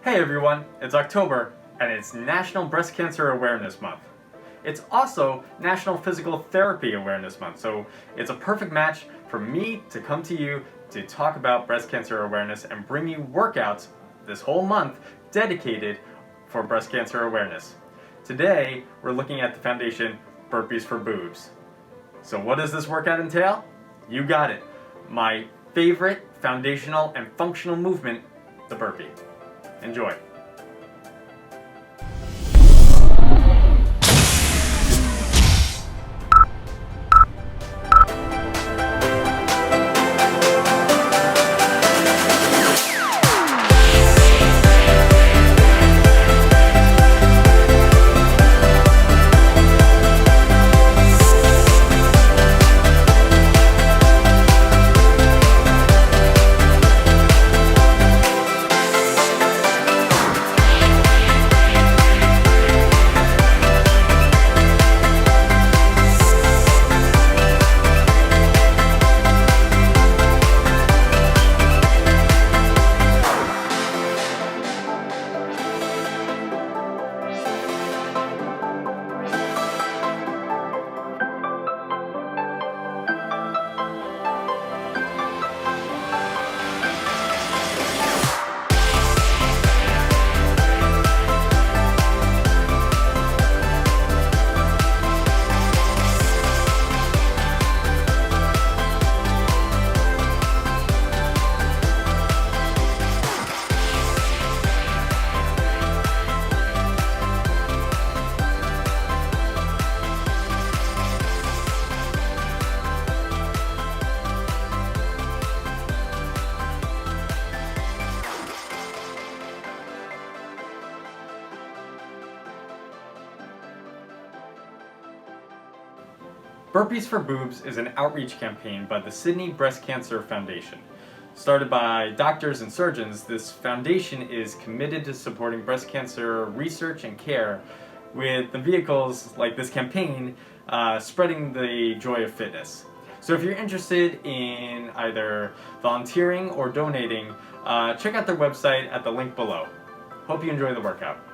Hey everyone, it's October and it's National Breast Cancer Awareness Month. It's also National Physical Therapy Awareness Month, so it's a perfect match for me to come to you to talk about breast cancer awareness and bring you workouts this whole month dedicated for breast cancer awareness. Today, we're looking at the foundation Burpees for Boobs. So what does this workout entail? You got it. My favorite foundational and functional movement, the burpee. Enjoy. Burpees for Boobs is an outreach campaign by the Sydney Breast Cancer Foundation. Started by doctors and surgeons, this foundation is committed to supporting breast cancer research and care with the vehicles like this campaign spreading the joy of fitness. So if you're interested in either volunteering or donating, check out their website at the link below. Hope you enjoy the workout.